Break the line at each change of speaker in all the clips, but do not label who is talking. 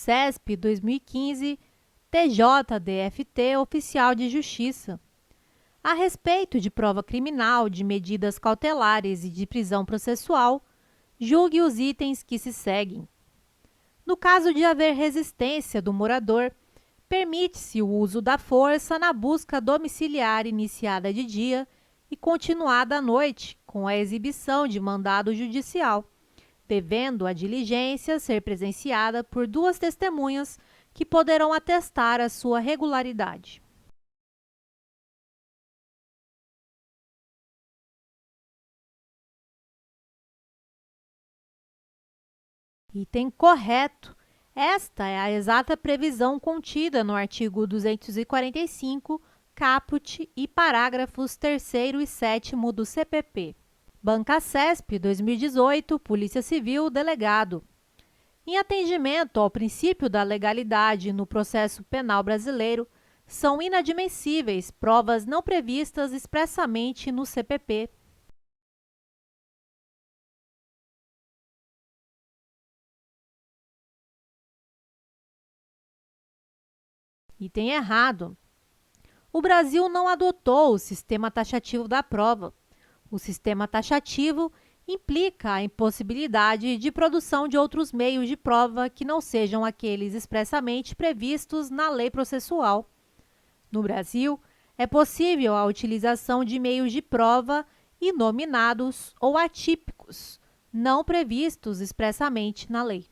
CESP 2015, TJDFT Oficial de Justiça. A respeito de prova criminal, de medidas cautelares e de prisão processual, julgue os itens que se seguem. No caso de haver resistência do morador, permite-se o uso da força na busca domiciliar iniciada de dia e continuada à noite, com a exibição de mandado judicial, devendo a diligência ser presenciada por 2 testemunhas que poderão atestar a sua regularidade. Item correto. Esta é a exata previsão contida no artigo 245, caput e parágrafos 3º e 7º do CPP. Banca CESP 2018, Polícia Civil, Delegado. Em atendimento ao princípio da legalidade no processo penal brasileiro, são inadmissíveis provas não previstas expressamente no CPP. Item errado. O Brasil não adotou o sistema taxativo da prova. O sistema taxativo implica a impossibilidade de produção de outros meios de prova que não sejam aqueles expressamente previstos na lei processual. No Brasil, é possível a utilização de meios de prova inominados ou atípicos, não previstos expressamente na lei.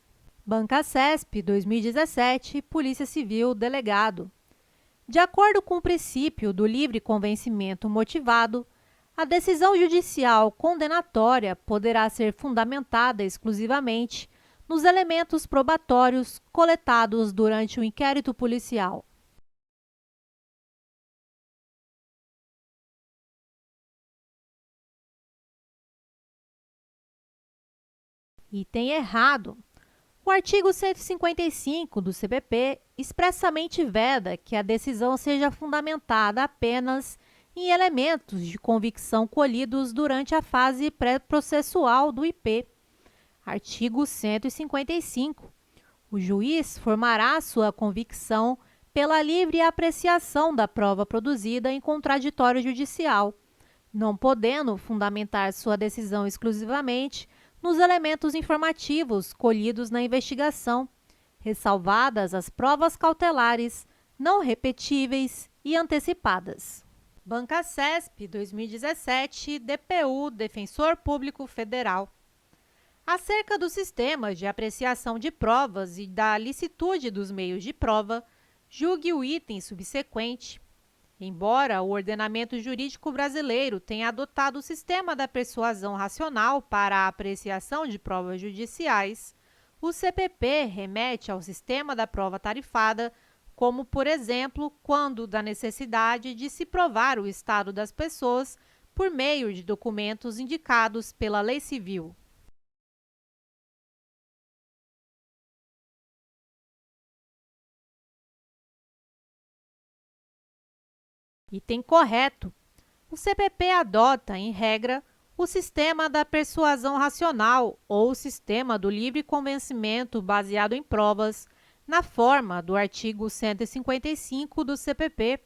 Banca CESP 2017, Polícia Civil, Delegado. De acordo com o princípio do livre convencimento motivado, a decisão judicial condenatória poderá ser fundamentada exclusivamente nos elementos probatórios coletados durante o inquérito policial. Item errado. O artigo 155 do CPP expressamente veda que a decisão seja fundamentada apenas em elementos de convicção colhidos durante a fase pré-processual do IP. Artigo 155. O juiz formará sua convicção pela livre apreciação da prova produzida em contraditório judicial, não podendo fundamentar sua decisão exclusivamente nos elementos informativos colhidos na investigação, ressalvadas as provas cautelares, não repetíveis e antecipadas. Banca CESP 2017, DPU, Defensor Público Federal. Acerca dos sistemas de apreciação de provas e da licitude dos meios de prova, julgue o item subsequente. Embora o ordenamento jurídico brasileiro tenha adotado o sistema da persuasão racional para a apreciação de provas judiciais, o CPP remete ao sistema da prova tarifada, como, por exemplo, quando da necessidade de se provar o estado das pessoas por meio de documentos indicados pela lei civil. Item correto. O CPP adota, em regra, o sistema da persuasão racional ou o sistema do livre convencimento baseado em provas, na forma do artigo 155 do CPP.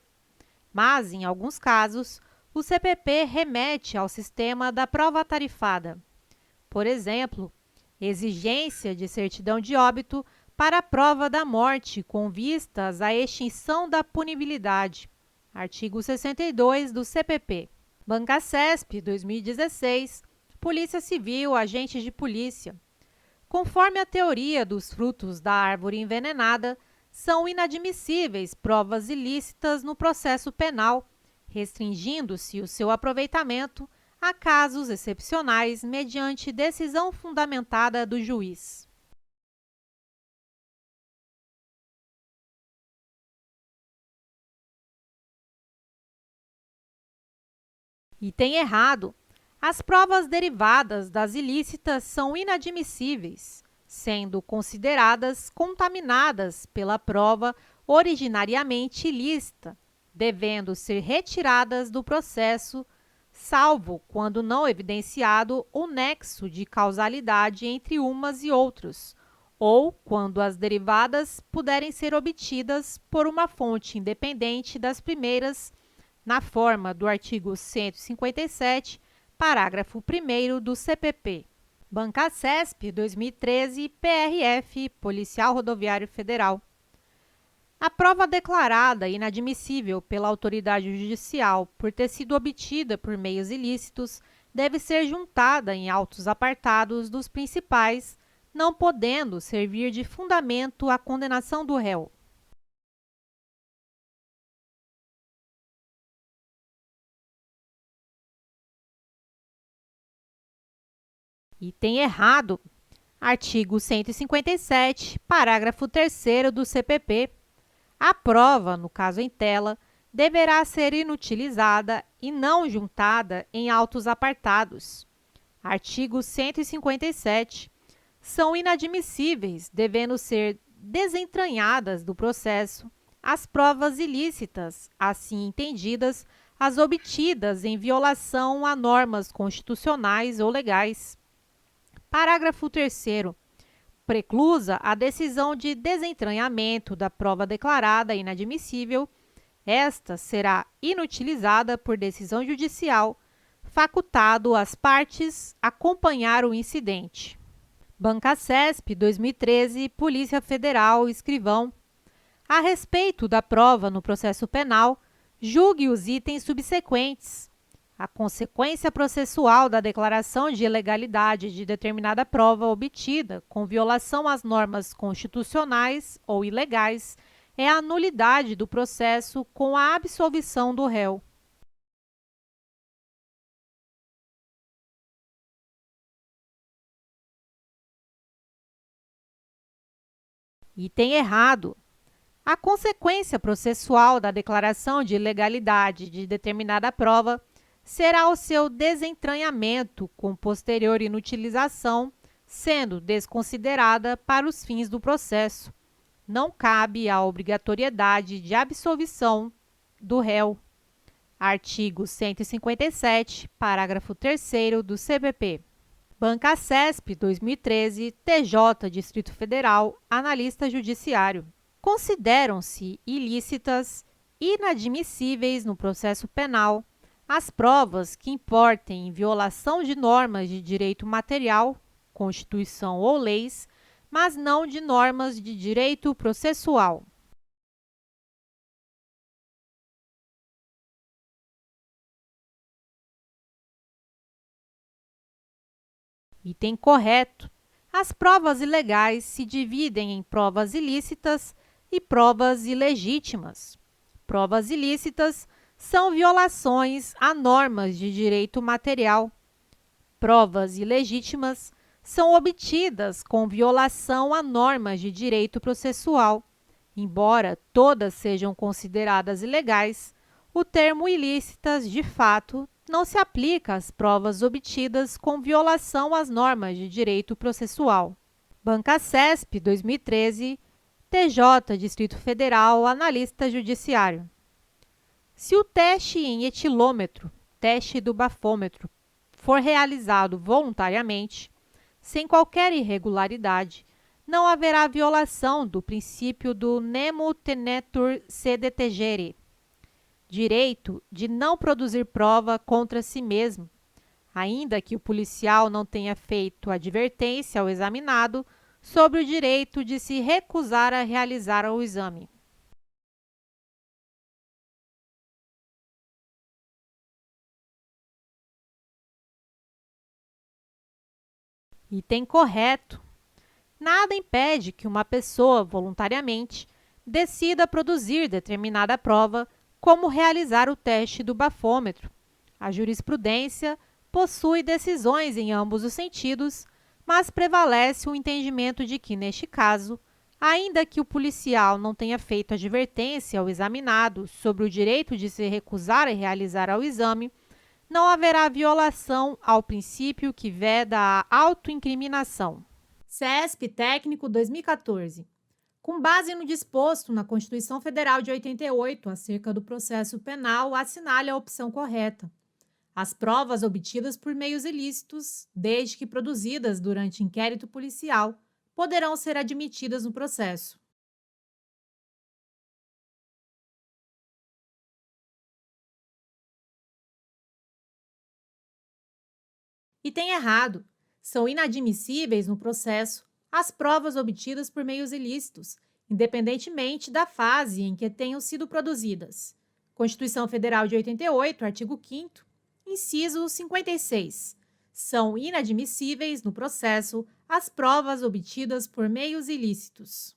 Mas, em alguns casos, o CPP remete ao sistema da prova tarifada. Por exemplo, exigência de certidão de óbito para a prova da morte com vistas à extinção da punibilidade. Artigo 62 do CPP. Banca CESP 2016, Polícia Civil, Agentes de Polícia. Conforme a teoria dos frutos da árvore envenenada, são inadmissíveis provas ilícitas no processo penal, restringindo-se o seu aproveitamento a casos excepcionais mediante decisão fundamentada do juiz. Item errado. As provas derivadas das ilícitas são inadmissíveis, sendo consideradas contaminadas pela prova originariamente ilícita, devendo ser retiradas do processo, salvo quando não evidenciado o nexo de causalidade entre umas e outros, ou quando as derivadas puderem ser obtidas por uma fonte independente das primeiras, na forma do artigo 157, parágrafo 1º do CPP. Bancacesp 2013, PRF, Policial Rodoviário Federal. A prova declarada inadmissível pela autoridade judicial por ter sido obtida por meios ilícitos deve ser juntada em autos apartados dos principais, não podendo servir de fundamento à condenação do réu. Item errado. Artigo 157, parágrafo 3º do CPP. A prova, no caso em tela, deverá ser inutilizada e não juntada em autos apartados. Artigo 157. São inadmissíveis, devendo ser desentranhadas do processo, as provas ilícitas, assim entendidas, as obtidas em violação a normas constitucionais ou legais. Parágrafo 3º. Preclusa a decisão de desentranhamento da prova declarada inadmissível, esta será inutilizada por decisão judicial, facultado às partes acompanhar o incidente. Bancacesp 2013, Polícia Federal, escrivão. A respeito da prova no processo penal, julgue os itens subsequentes. A consequência processual da declaração de ilegalidade de determinada prova obtida com violação às normas constitucionais ou ilegais é a nulidade do processo com a absolvição do réu. Item errado. A consequência processual da declaração de ilegalidade de determinada prova será o seu desentranhamento com posterior inutilização, sendo desconsiderada para os fins do processo. Não cabe a obrigatoriedade de absolvição do réu. Artigo 157, parágrafo 3º do CPP. Bancacesp 2013, TJ, Distrito Federal, Analista Judiciário. Consideram-se ilícitas, inadmissíveis no processo penal, as provas que importem em violação de normas de direito material, Constituição ou leis, mas não de normas de direito processual. Item correto. As provas ilegais se dividem em provas ilícitas e provas ilegítimas. Provas ilícitas são violações a normas de direito material. Provas ilegítimas são obtidas com violação a normas de direito processual. Embora todas sejam consideradas ilegais, o termo ilícitas, de fato, não se aplica às provas obtidas com violação às normas de direito processual. Bancacesp 2013, TJ, Distrito Federal, Analista Judiciário. Se o teste em etilômetro, teste do bafômetro, for realizado voluntariamente, sem qualquer irregularidade, não haverá violação do princípio do nemo tenetur sede tegere, direito de não produzir prova contra si mesmo, ainda que o policial não tenha feito advertência ao examinado sobre o direito de se recusar a realizar o exame. Item correto. Nada impede que uma pessoa, voluntariamente, decida produzir determinada prova, como realizar o teste do bafômetro. A jurisprudência possui decisões em ambos os sentidos, mas prevalece o entendimento de que, neste caso, ainda que o policial não tenha feito advertência ao examinado sobre o direito de se recusar a realizar o exame, não haverá violação ao princípio que veda a autoincriminação. CESP Técnico 2014. Com base no disposto na Constituição Federal de 88 acerca do processo penal, assinale a opção correta. As provas obtidas por meios ilícitos, desde que produzidas durante inquérito policial, poderão ser admitidas no processo. Item errado. São inadmissíveis no processo as provas obtidas por meios ilícitos, independentemente da fase em que tenham sido produzidas. Constituição Federal de 88, artigo 5º, inciso 56. São inadmissíveis no processo as provas obtidas por meios ilícitos.